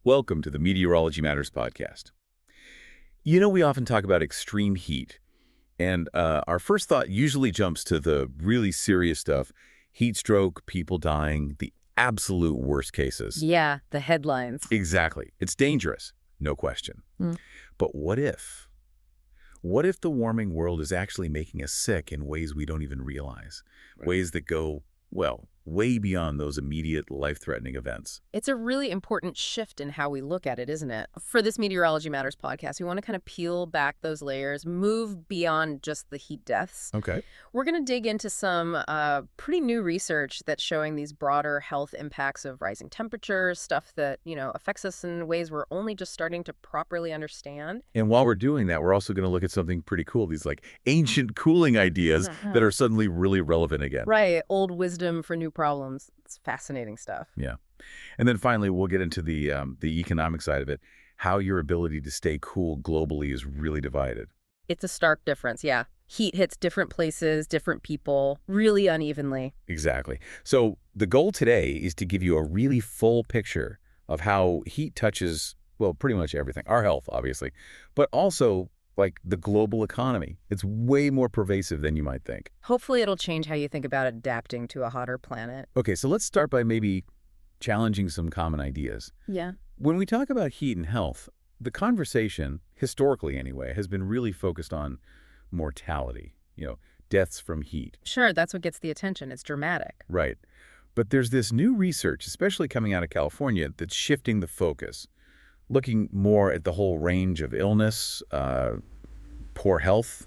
Welcome to the Meteorology Matters podcast. You know, we often talk about extreme heat, and our first thought usually jumps to the really serious stuff: heat stroke, people dying, the absolute worst cases. Yeah, the headlines. Exactly. It's dangerous, no question. But what if? What if the warming world is actually making us sick in ways we don't even realize? Right. Ways that go, well, way beyond those immediate life-threatening events. It's a really important shift in how we look at it, isn't it? For this Meteorology Matters podcast, we want to kind of peel back those layers, move beyond just the heat deaths. Okay. We're going to dig into some pretty new research that's showing these broader health impacts of rising temperatures, stuff that, affects us in ways we're only just starting to properly understand. And while we're doing that, we're also going to look at something pretty cool, these ancient cooling ideas that are suddenly really relevant again. Right. Old wisdom for new problems. It's fascinating stuff. Yeah. And then finally, we'll get into the economic side of it, how your ability to stay cool globally is really divided. It's a stark difference, yeah. Heat hits different places, different people, really unevenly. Exactly. So the goal today is to give you a really full picture of how heat touches, well, pretty much everything. Our health, obviously, but also the global economy. It's way more pervasive than you might think. Hopefully it'll change how you think about adapting to a hotter planet. Okay, so let's start by maybe challenging some common ideas. Yeah. When we talk about heat and health, the conversation, historically anyway, has been really focused on mortality, deaths from heat. Sure, that's what gets the attention. It's dramatic. Right. But there's this new research, especially coming out of California, that's shifting the focus, looking more at the whole range of illness, poor health,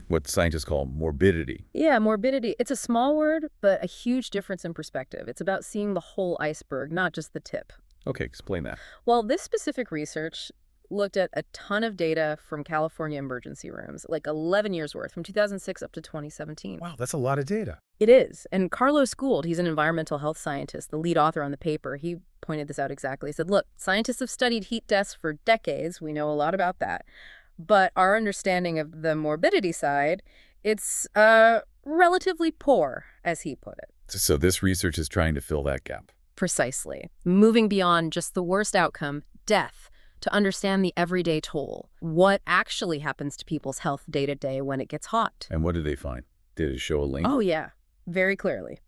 what scientists call morbidity. Yeah, morbidity. It's a small word, but a huge difference in perspective. It's about seeing the whole iceberg, not just the tip. Okay, explain that. Well, this specific research looked at a ton of data from California emergency rooms, 11 years worth, from 2006 up to 2017. Wow, that's a lot of data. It is. And Carlos Gould, he's an environmental health scientist, the lead author on the paper, he pointed this out exactly. He said, look, scientists have studied heat deaths for decades. We know a lot about that. But our understanding of the morbidity side, it's relatively poor, as he put it. So this research is trying to fill that gap. Precisely. Moving beyond just the worst outcome, death, to understand the everyday toll. What actually happens to people's health day to day when it gets hot. And what did they find? Did it show a link? Oh, yeah. Very clearly.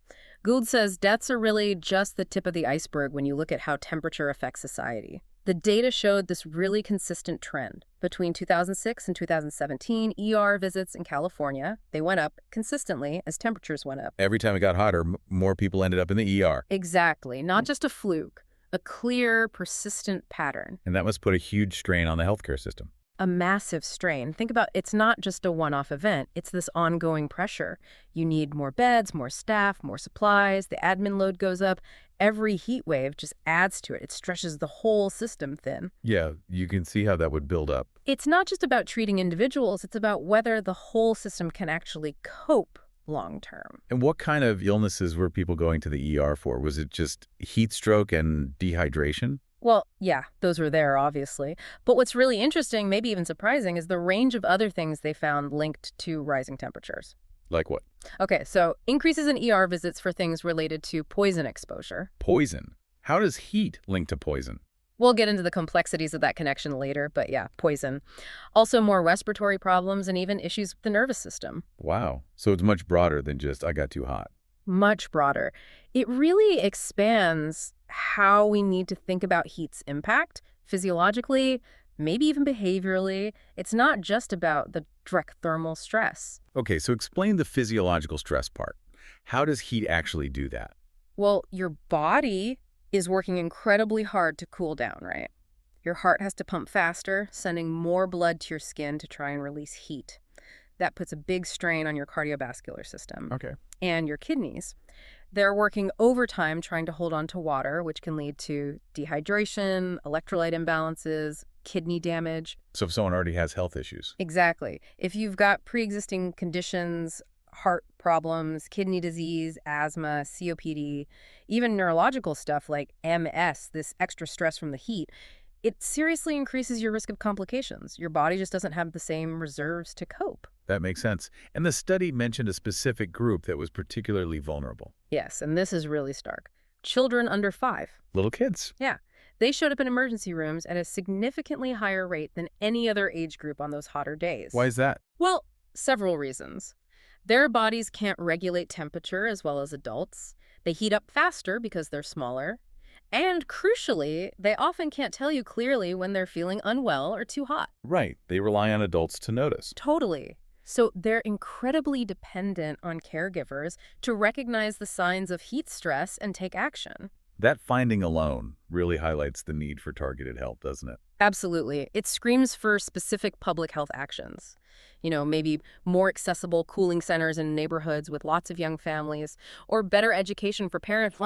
Gould says deaths are really just the tip of the iceberg when you look at how temperature affects society. The data showed this really consistent trend. Between 2006 and 2017, ER visits in California, they went up consistently as temperatures went up. Every time it got hotter, more people ended up in the ER. Exactly. Not just a fluke. A clear, persistent pattern. And that must put a huge strain on the healthcare system. A massive strain. Think about it's not just a one-off event. It's this ongoing pressure. You need more beds, more staff, more supplies. The admin load goes up. Every heat wave just adds to it. It stretches the whole system thin. Yeah, you can see how that would build up. It's not just about treating individuals. It's about whether the whole system can actually cope long term. And what kind of illnesses were people going to the ER for? Was it just heat stroke and dehydration? Well, yeah, those were there, obviously. But what's really interesting, maybe even surprising, is the range of other things they found linked to rising temperatures. Like what? Okay, so increases in ER visits for things related to poison exposure. Poison? How does heat link to poison? We'll get into the complexities of that connection later, but yeah, poison. Also more respiratory problems and even issues with the nervous system. Wow. So it's much broader than just, I got too hot. Much broader. It really expands how we need to think about heat's impact, physiologically, maybe even behaviorally. It's not just about the direct thermal stress. Okay, so explain the physiological stress part. How does heat actually do that? Well, your body is working incredibly hard to cool down, right? Your heart has to pump faster, sending more blood to your skin to try and release heat. That puts a big strain on your cardiovascular system. Okay. And your kidneys. They're working overtime trying to hold on to water, which can lead to dehydration, electrolyte imbalances, kidney damage. So if someone already has health issues. Exactly. If you've got pre-existing conditions, heart problems, kidney disease, asthma, COPD, even neurological stuff like MS, this extra stress from the heat, it seriously increases your risk of complications. Your body just doesn't have the same reserves to cope. That makes sense. And the study mentioned a specific group that was particularly vulnerable. Yes, and this is really stark. Children under 5. Little kids. Yeah. They showed up in emergency rooms at a significantly higher rate than any other age group on those hotter days. Why is that? Well, several reasons. Their bodies can't regulate temperature as well as adults. They heat up faster because they're smaller. And crucially, they often can't tell you clearly when they're feeling unwell or too hot. Right. They rely on adults to notice. Totally. So they're incredibly dependent on caregivers to recognize the signs of heat stress and take action. That finding alone really highlights the need for targeted help, doesn't it? Absolutely. It screams for specific public health actions. Maybe more accessible cooling centers in neighborhoods with lots of young families, or better education for parents.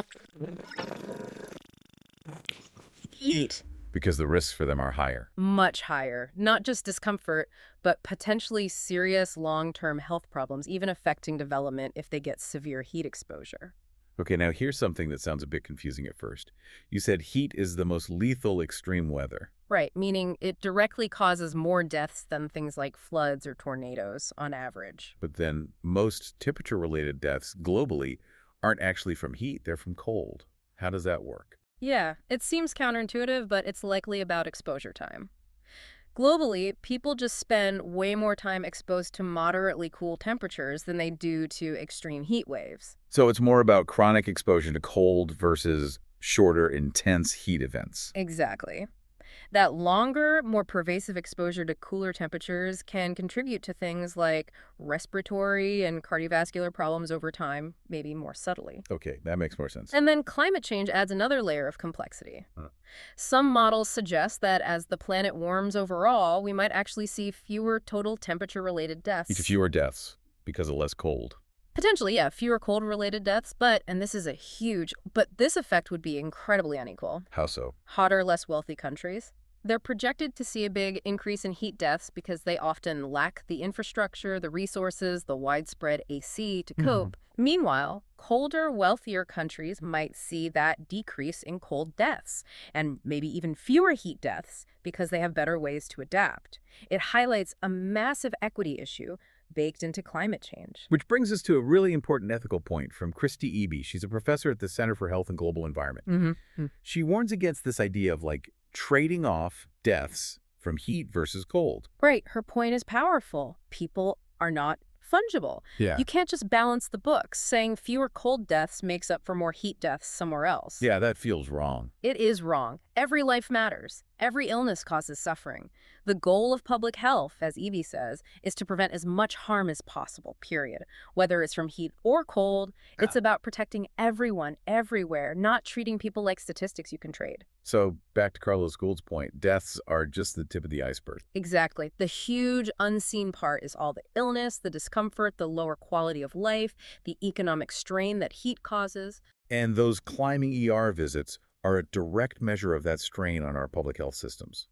Heat. Because the risks for them are higher. Much higher. Not just discomfort, but potentially serious long-term health problems, even affecting development if they get severe heat exposure. Okay, now here's something that sounds a bit confusing at first. You said heat is the most lethal extreme weather. Right, meaning it directly causes more deaths than things like floods or tornadoes on average. But then most temperature-related deaths globally aren't actually from heat, they're from cold. How does that work? Yeah, it seems counterintuitive, but it's likely about exposure time. Globally, people just spend way more time exposed to moderately cool temperatures than they do to extreme heat waves. So it's more about chronic exposure to cold versus shorter, intense heat events. Exactly. That longer, more pervasive exposure to cooler temperatures can contribute to things like respiratory and cardiovascular problems over time, maybe more subtly. Okay, that makes more sense. And then climate change adds another layer of complexity. Some models suggest that as the planet warms overall, we might actually see fewer total temperature-related deaths. Fewer deaths because of less cold. Potentially, yeah, fewer cold-related deaths, and this is but this effect would be incredibly unequal. How so? Hotter, less wealthy countries. They're projected to see a big increase in heat deaths because they often lack the infrastructure, the resources, the widespread AC to cope. Meanwhile, colder, wealthier countries might see that decrease in cold deaths, and maybe even fewer heat deaths because they have better ways to adapt. It highlights a massive equity issue baked into climate change. Which brings us to a really important ethical point from Christy Eby. She's a professor at the Center for Health and Global Environment. She warns against this idea of trading off deaths from heat versus cold. Right. Her point is powerful. People are not fungible. Yeah. You can't just balance the books, saying fewer cold deaths makes up for more heat deaths somewhere else. Yeah, that feels wrong. It is wrong. Every life matters. Every illness causes suffering. The goal of public health, as Evie says, is to prevent as much harm as possible, period. Whether it's from heat or cold, it's about protecting everyone, everywhere, not treating people like statistics you can trade. So back to Carlos Gould's point, deaths are just the tip of the iceberg. Exactly. The huge unseen part is all the illness, the discomfort, the lower quality of life, the economic strain that heat causes. And those climbing ER visits are a direct measure of that strain on our public health systems.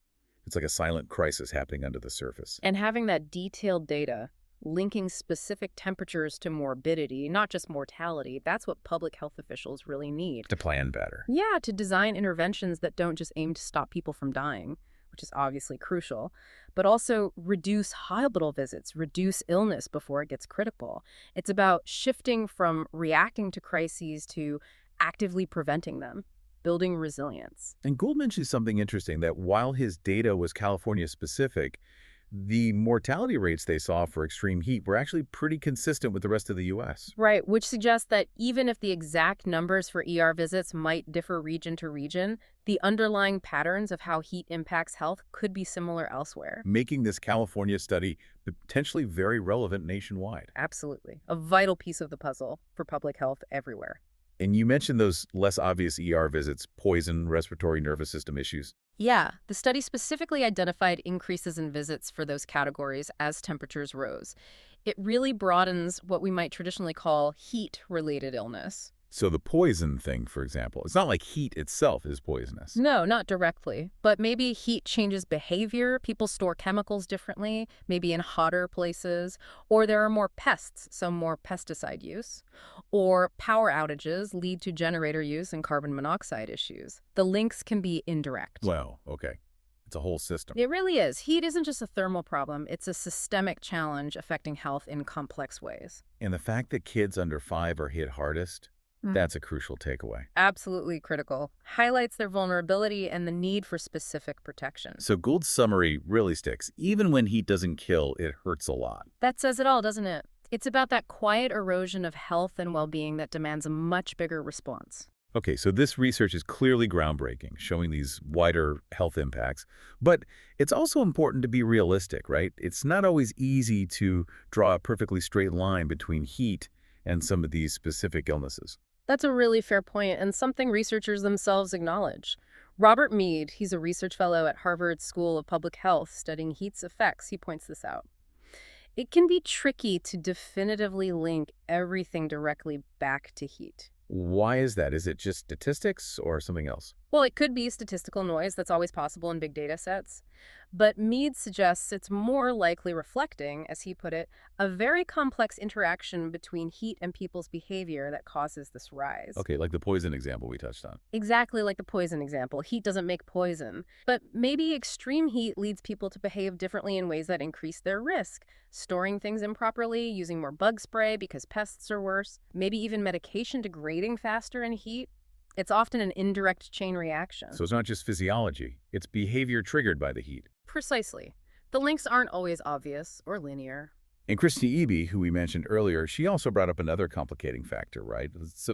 It's like a silent crisis happening under the surface. And having that detailed data, linking specific temperatures to morbidity, not just mortality, that's what public health officials really need. To plan better. Yeah, to design interventions that don't just aim to stop people from dying, which is obviously crucial, but also reduce hospital visits, reduce illness before it gets critical. It's about shifting from reacting to crises to actively preventing them, building resilience. And Gould mentioned something interesting, that while his data was California-specific, the mortality rates they saw for extreme heat were actually pretty consistent with the rest of the U.S. Right, which suggests that even if the exact numbers for ER visits might differ region to region, the underlying patterns of how heat impacts health could be similar elsewhere. Making this California study potentially very relevant nationwide. Absolutely. A vital piece of the puzzle for public health everywhere. And you mentioned those less obvious ER visits, poison, respiratory nervous system issues. Yeah, the study specifically identified increases in visits for those categories as temperatures rose. It really broadens what we might traditionally call heat-related illness. So the poison thing, for example, it's not like heat itself is poisonous. No, not directly. But maybe heat changes behavior. People store chemicals differently, maybe in hotter places. Or there are more pests, so more pesticide use. Or power outages lead to generator use and carbon monoxide issues. The links can be indirect. Well, okay. It's a whole system. It really is. Heat isn't just a thermal problem. It's a systemic challenge affecting health in complex ways. And the fact that kids under 5 are hit hardest, That's a crucial takeaway. Absolutely critical. Highlights their vulnerability and the need for specific protection. So Gould's summary really sticks. Even when heat doesn't kill, it hurts a lot. That says it all, doesn't it? It's about that quiet erosion of health and well-being that demands a much bigger response. Okay, so this research is clearly groundbreaking, showing these wider health impacts. But it's also important to be realistic, right? It's not always easy to draw a perfectly straight line between heat and some of these specific illnesses. That's a really fair point, and something researchers themselves acknowledge. Robert Mead, he's a research fellow at Harvard School of Public Health studying heat's effects, he points this out. It can be tricky to definitively link everything directly back to heat. Why is that? Is it just statistics or something else? Well, it could be statistical noise. That's always possible in big data sets. But Mead suggests it's more likely reflecting, as he put it, a very complex interaction between heat and people's behavior that causes this rise. Okay, like the poison example we touched on. Exactly like the poison example. Heat doesn't make poison. But maybe extreme heat leads people to behave differently in ways that increase their risk. Storing things improperly, using more bug spray because pests are worse, maybe even medication degrading faster in heat. It's often an indirect chain reaction. So it's not just physiology, it's behavior triggered by the heat. Precisely. The links aren't always obvious or linear. And Christy Eby, who we mentioned earlier, she also brought up another complicating factor, right?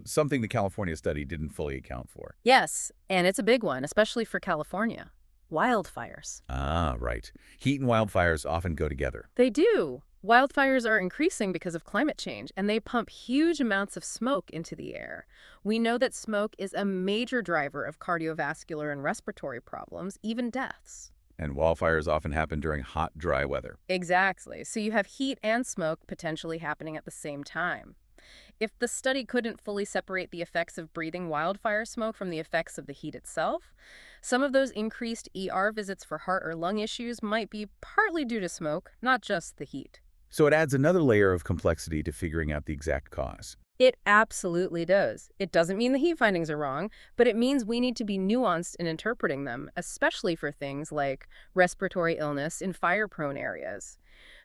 Something the California study didn't fully account for. Yes, and it's a big one, especially for California. Wildfires. Ah, right. Heat and wildfires often go together. They do. Wildfires are increasing because of climate change, and they pump huge amounts of smoke into the air. We know that smoke is a major driver of cardiovascular and respiratory problems, even deaths. And wildfires often happen during hot, dry weather. Exactly. So you have heat and smoke potentially happening at the same time. If the study couldn't fully separate the effects of breathing wildfire smoke from the effects of the heat itself, some of those increased ER visits for heart or lung issues might be partly due to smoke, not just the heat. So it adds another layer of complexity to figuring out the exact cause. It absolutely does. It doesn't mean the heat findings are wrong, but it means we need to be nuanced in interpreting them, especially for things like respiratory illness in fire-prone areas.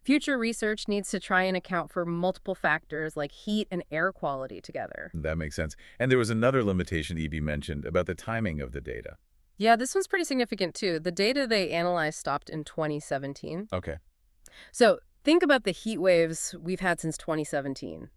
Future research needs to try and account for multiple factors like heat and air quality together. That makes sense. And there was another limitation Eby mentioned about the timing of the data. Yeah, this one's pretty significant too. The data they analyzed stopped in 2017. Okay. So think about the heat waves we've had since 2017.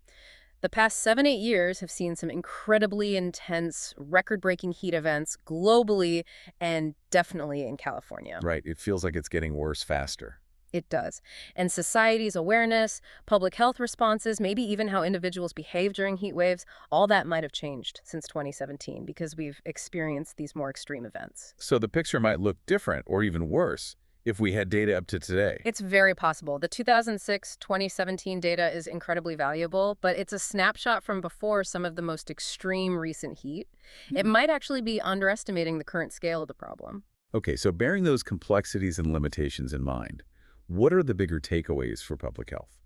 The past 7-8 years have seen some incredibly intense, record-breaking heat events globally and definitely in California. Right. It feels like it's getting worse faster. It does. And society's awareness, public health responses, maybe even how individuals behave during heat waves, all that might have changed since 2017 because we've experienced these more extreme events. So the picture might look different or even worse if we had data up to today. It's very possible. The 2006-2017 data is incredibly valuable, but it's a snapshot from before some of the most extreme recent heat. It might actually be underestimating the current scale of the problem. Okay, so bearing those complexities and limitations in mind, what are the bigger takeaways for public health?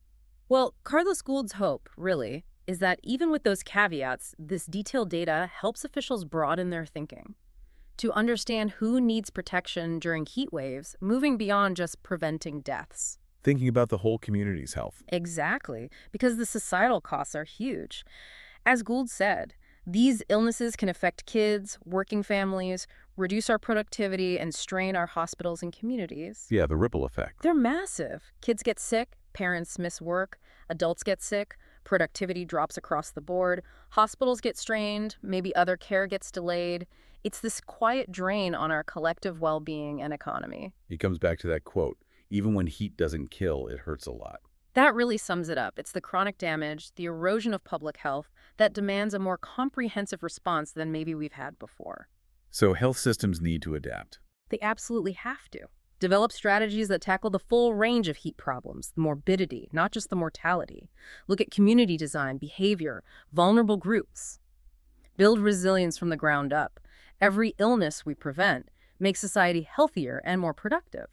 Well, Carlos Gould's hope, really, is that even with those caveats, this detailed data helps officials broaden their thinking to understand who needs protection during heat waves, moving beyond just preventing deaths. Thinking about the whole community's health. Exactly, because the societal costs are huge. As Gould said, these illnesses can affect kids, working families, reduce our productivity, and strain our hospitals and communities. Yeah, the ripple effect. They're massive. Kids get sick, parents miss work, adults get sick, productivity drops across the board, hospitals get strained, maybe other care gets delayed. It's this quiet drain on our collective well-being and economy. It comes back to that quote, even when heat doesn't kill, it hurts a lot. That really sums it up. It's the chronic damage, the erosion of public health that demands a more comprehensive response than maybe we've had before. So health systems need to adapt. They absolutely have to. Develop strategies that tackle the full range of heat problems, the morbidity, not just the mortality. Look at community design, behavior, vulnerable groups. Build resilience from the ground up. Every illness we prevent makes society healthier and more productive.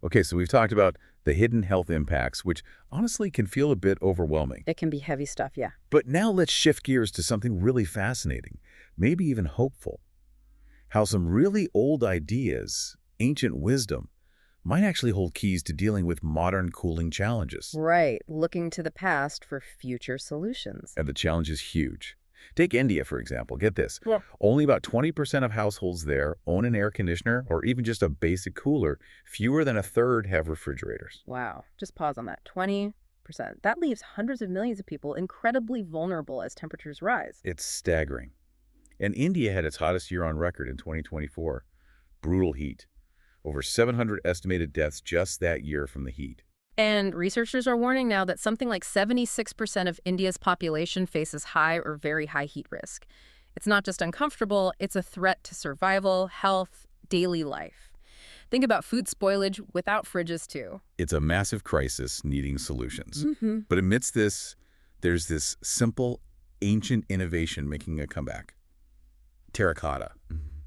Okay, so we've talked about the hidden health impacts, which honestly can feel a bit overwhelming. It can be heavy stuff, yeah. But now let's shift gears to something really fascinating, maybe even hopeful. How some really old ideas, ancient wisdom, might actually hold keys to dealing with modern cooling challenges. Right, looking to the past for future solutions. And the challenge is huge. Take India, for example. Get this. Yeah. Only about 20% of households there own an air conditioner or even just a basic cooler. Fewer than a third have refrigerators. Wow. Just pause on that. 20%. That leaves hundreds of millions of people incredibly vulnerable as temperatures rise. It's staggering. And India had its hottest year on record in 2024. Brutal heat. Over 700 estimated deaths just that year from the heat. And researchers are warning now that something like 76% of India's population faces high or very high heat risk. It's not just uncomfortable, it's a threat to survival, health, daily life. Think about food spoilage without fridges, too. It's a massive crisis needing solutions. Mm-hmm. But amidst this, there's this simple, ancient innovation making a comeback. Terracotta,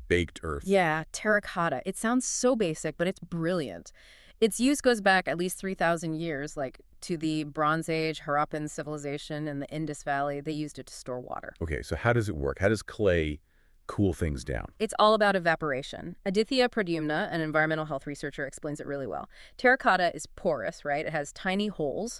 baked earth. Yeah, terracotta. It sounds so basic, but it's brilliant. Its use goes back at least 3,000 years, like to the Bronze Age Harappan civilization in the Indus Valley. They used it to store water. Okay, so how does it work? How does clay cool things down? It's all about evaporation. Aditya Pradyumna, an environmental health researcher, explains it really well. Terracotta is porous, right? It has tiny holes.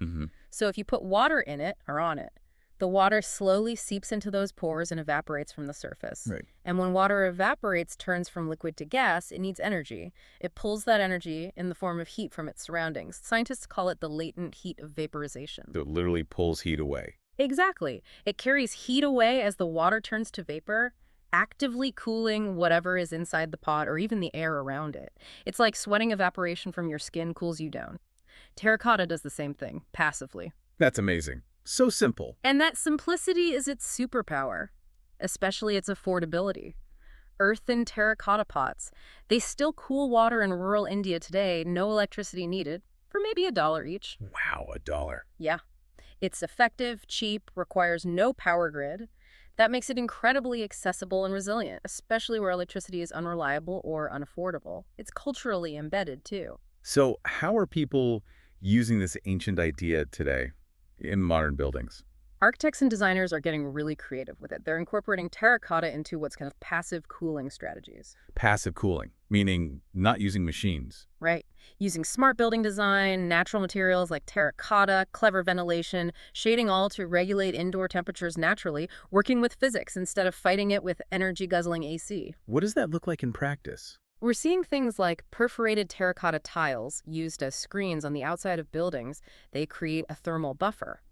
So if you put water in it or on it, the water slowly seeps into those pores and evaporates from the surface. Right. And when water evaporates, turns from liquid to gas, it needs energy. It pulls that energy in the form of heat from its surroundings. Scientists call it the latent heat of vaporization. So it literally pulls heat away. Exactly. It carries heat away as the water turns to vapor, actively cooling whatever is inside the pot or even the air around it. It's like sweating evaporation from your skin cools you down. Terracotta does the same thing, passively. That's amazing. So simple. And that simplicity is its superpower, especially its affordability. Earthen terracotta pots, they still cool water in rural India today, no electricity needed, for maybe $1 each. Wow, $1. Yeah. It's effective, cheap, requires no power grid. That makes it incredibly accessible and resilient, especially where electricity is unreliable or unaffordable. It's culturally embedded, too. So how are people using this ancient idea today in modern buildings? Architects and designers are getting really creative with it. They're incorporating terracotta into what's kind of passive cooling strategies. Passive cooling, meaning not using machines. Right. Using smart building design, natural materials like terracotta, clever ventilation, shading all to regulate indoor temperatures naturally, working with physics instead of fighting it with energy-guzzling AC. What does that look like in practice? We're seeing things like perforated terracotta tiles used as screens on the outside of buildings. They create a thermal buffer.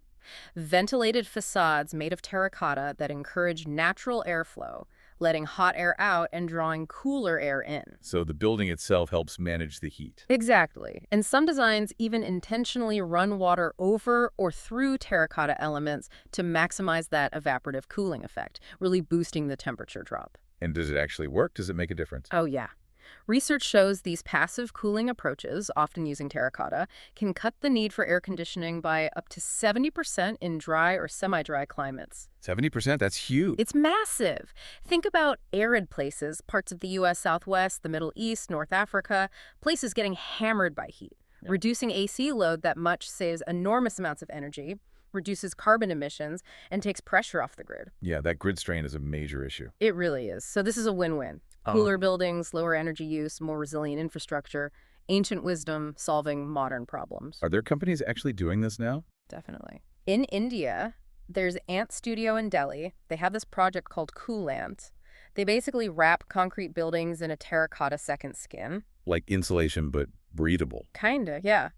Ventilated facades made of terracotta that encourage natural airflow, letting hot air out and drawing cooler air in. So the building itself helps manage the heat. Exactly. And some designs even intentionally run water over or through terracotta elements to maximize that evaporative cooling effect, really boosting the temperature drop. And does it actually work? Does it make a difference? Oh, yeah. Research shows these passive cooling approaches, often using terracotta, can cut the need for air conditioning by up to 70% in dry or semi-dry climates. 70%? That's huge. It's massive. Think about arid places, parts of the U.S. Southwest, the Middle East, North Africa, places getting hammered by heat. Yeah. Reducing AC load that much saves enormous amounts of energy, reduces carbon emissions, and takes pressure off the grid. Yeah, that grid strain is a major issue. It really is. So this is a win-win. Cooler buildings, lower energy use, more resilient infrastructure, ancient wisdom solving modern problems. Are there companies actually doing this now? Definitely. In India, there's Ant Studio in Delhi. They have this project called Coolant. They basically wrap concrete buildings in a terracotta second skin. Like insulation, but breathable. Kinda, yeah.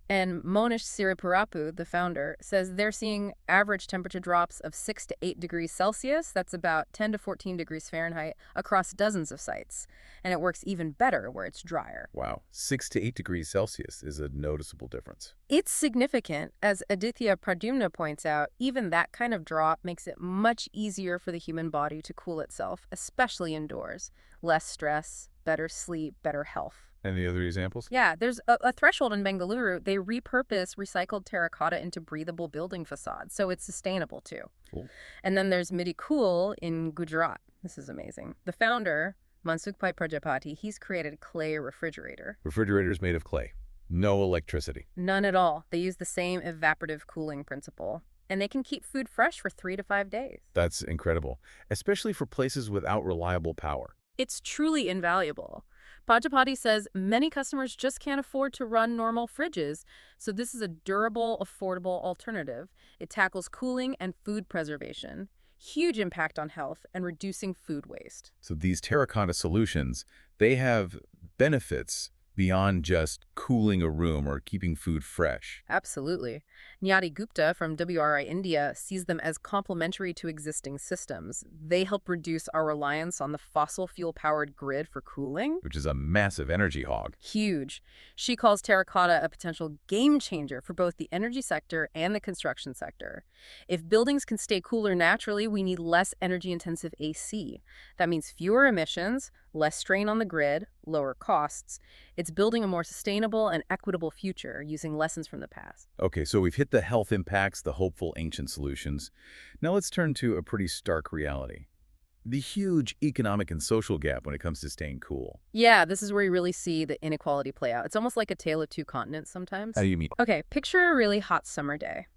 And Monish Siripurapu, the founder, says they're seeing average temperature drops of 6 to 8 degrees Celsius. That's about 10 to 14 degrees Fahrenheit across dozens of sites. And it works even better where it's drier. Wow. 6 to 8 degrees Celsius is a noticeable difference. It's significant. As Aditya Pradyumna points out, even that kind of drop makes it much easier for the human body to cool itself, especially indoors. Less stress, better sleep, better health. Any other examples? Yeah, there's a threshold in Bengaluru. They repurpose recycled terracotta into breathable building facades, so it's sustainable too. Cool. And then there's Meteorology in Gujarat. This is amazing. The founder, Mansukh Prajapati, he's created a clay refrigerator. Refrigerators made of clay. No electricity. None at all. They use the same evaporative cooling principle. And they can keep food fresh for 3 to 5 days. That's incredible, especially for places without reliable power. It's truly invaluable. Prajapati says many customers just can't afford to run normal fridges, so this is a durable, affordable alternative. It tackles cooling and food preservation. Huge impact on health and reducing food waste. So these terracotta solutions, they have benefits beyond just cooling a room or keeping food fresh. Absolutely. Nyati Gupta from WRI India sees them as complementary to existing systems. They help reduce our reliance on the fossil fuel-powered grid for cooling. Which is a massive energy hog. Huge. She calls terracotta a potential game changer for both the energy sector and the construction sector. If buildings can stay cooler naturally, we need less energy-intensive AC. That means fewer emissions, less strain on the grid, lower costs. It's building a more sustainable and equitable future using lessons from the past. Okay, so we've hit the health impacts, the hopeful ancient solutions. Now let's turn to a pretty stark reality. The huge economic and social gap when it comes to staying cool. Yeah, this is where you really see the inequality play out. It's almost like a tale of two continents sometimes. How do you mean? Okay, picture a really hot summer day.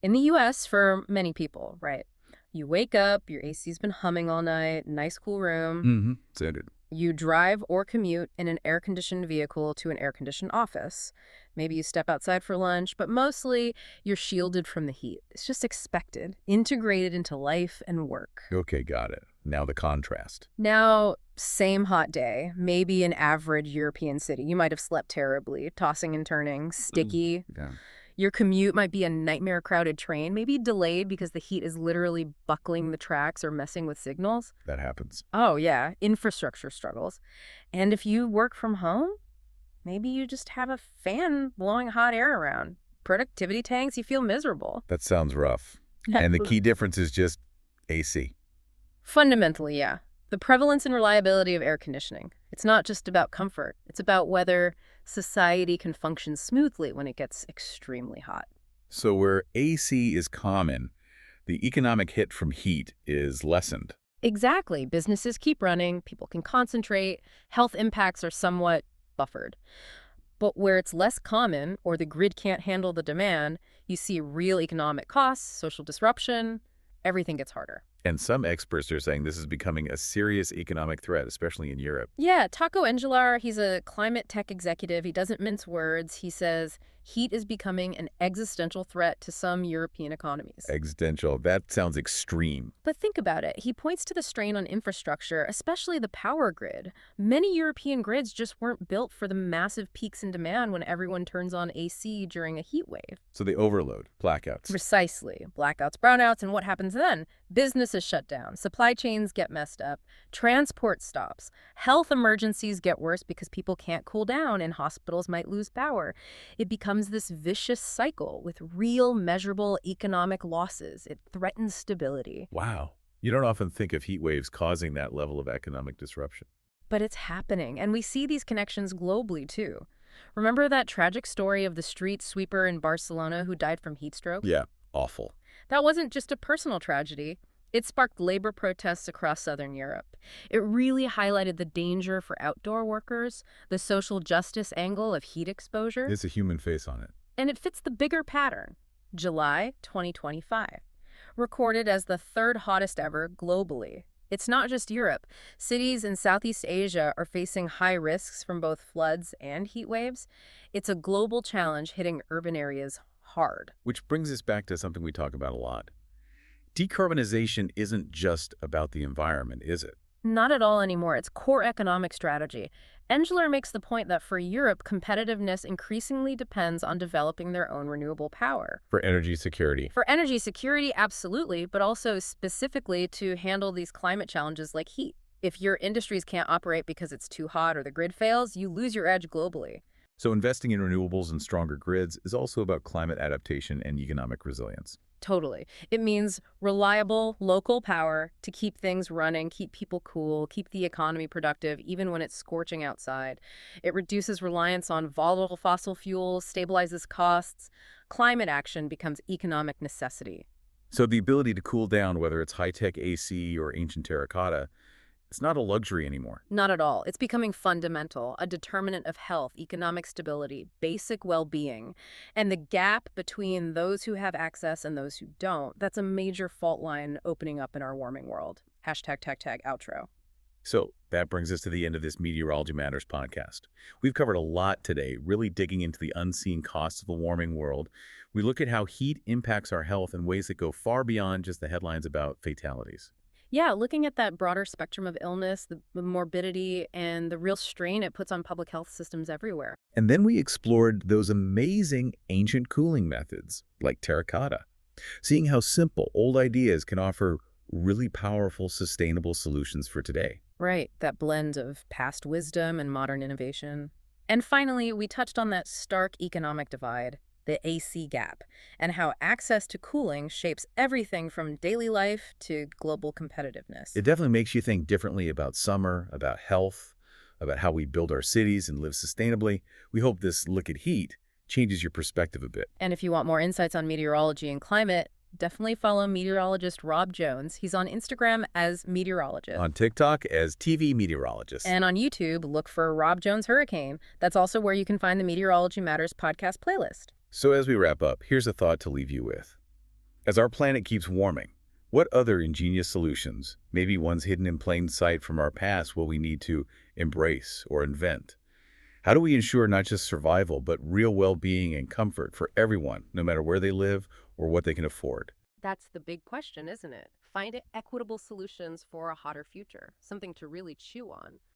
In the US, for many people, right? You wake up, your AC's been humming all night, nice cool room. Mm-hmm. So did. You drive or commute in an air-conditioned vehicle to an air-conditioned office. Maybe you step outside for lunch, but mostly you're shielded from the heat. It's just expected, integrated into life and work. Okay, got it. Now the contrast. Now, same hot day, maybe an average European city. You might have slept terribly, tossing and turning, sticky. Yeah. Your commute might be a nightmare crowded train, maybe delayed because the heat is literally buckling the tracks or messing with signals. That happens. Oh, yeah, infrastructure struggles. And if you work from home, maybe you just have a fan blowing hot air around. Productivity tanks, you feel miserable. That sounds rough. And the key difference is just AC. Fundamentally, yeah. The prevalence and reliability of air conditioning. It's not just about comfort. It's about whether society can function smoothly when it gets extremely hot. So where AC is common, the economic hit from heat is lessened. Exactly. Businesses keep running, people can concentrate, health impacts are somewhat buffered. But where it's less common or the grid can't handle the demand, you see real economic costs, social disruption, everything gets harder. And some experts are saying this is becoming a serious economic threat, especially in Europe. Yeah, Taco Angelar, he's a climate tech executive. He doesn't mince words. He says heat is becoming an existential threat to some European economies. Existential. That sounds extreme. But think about it. He points to the strain on infrastructure, especially the power grid. Many European grids just weren't built for the massive peaks in demand when everyone turns on AC during a heat wave. So they overload, blackouts. Precisely. Blackouts, brownouts, and what happens then? Businesses shut down, supply chains get messed up, transport stops, health emergencies get worse because people can't cool down and hospitals might lose power. It becomes this vicious cycle with real measurable economic losses. It threatens stability. Wow. You don't often think of heat waves causing that level of economic disruption. But it's happening, and we see these connections globally, too. Remember that tragic story of the street sweeper in Barcelona who died from heat stroke? Yeah, awful. That wasn't just a personal tragedy. It sparked labor protests across Southern Europe. It really highlighted the danger for outdoor workers, the social justice angle of heat exposure. There's a human face on it. And it fits the bigger pattern. July 2025. Recorded as the third hottest ever globally. It's not just Europe. Cities in Southeast Asia are facing high risks from both floods and heat waves. It's a global challenge hitting urban areas hard. Which brings us back to something we talk about a lot. Decarbonization isn't just about the environment, is it? Not at all anymore. It's core economic strategy. Engeler makes the point that for Europe, competitiveness increasingly depends on developing their own renewable power. For energy security. For energy security, absolutely, but also specifically to handle these climate challenges like heat. If your industries can't operate because it's too hot or the grid fails, you lose your edge globally. So investing in renewables and stronger grids is also about climate adaptation and economic resilience. Totally. It means reliable, local power to keep things running, keep people cool, keep the economy productive, even when it's scorching outside. It reduces reliance on volatile fossil fuels, stabilizes costs. Climate action becomes economic necessity. So the ability to cool down, whether it's high-tech AC or ancient terracotta, it's not a luxury anymore. Not at all. It's becoming fundamental, a determinant of health, economic stability, basic well-being. And the gap between those who have access and those who don't, that's a major fault line opening up in our warming world. #outro. So that brings us to the end of this Meteorology Matters podcast. We've covered a lot today, really digging into the unseen costs of a warming world. We look at how heat impacts our health in ways that go far beyond just the headlines about fatalities. Yeah, looking at that broader spectrum of illness, the morbidity, and the real strain it puts on public health systems everywhere. And then we explored those amazing ancient cooling methods, like terracotta, seeing how simple old ideas can offer really powerful, sustainable solutions for today. Right, that blend of past wisdom and modern innovation. And finally, we touched on that stark economic divide, the AC gap, and how access to cooling shapes everything from daily life to global competitiveness. It definitely makes you think differently about summer, about health, about how we build our cities and live sustainably. We hope this look at heat changes your perspective a bit. And if you want more insights on meteorology and climate, definitely follow meteorologist Rob Jones. He's on Instagram as Meteorologist. On TikTok as TV meteorologist. And on YouTube, look for Rob Jones Hurricane. That's also where you can find the Meteorology Matters podcast playlist. So as we wrap up, here's a thought to leave you with. As our planet keeps warming, what other ingenious solutions, maybe ones hidden in plain sight from our past, will we need to embrace or invent? How do we ensure not just survival, but real well-being and comfort for everyone, no matter where they live or what they can afford? That's the big question, isn't it? Find equitable solutions for a hotter future, something to really chew on.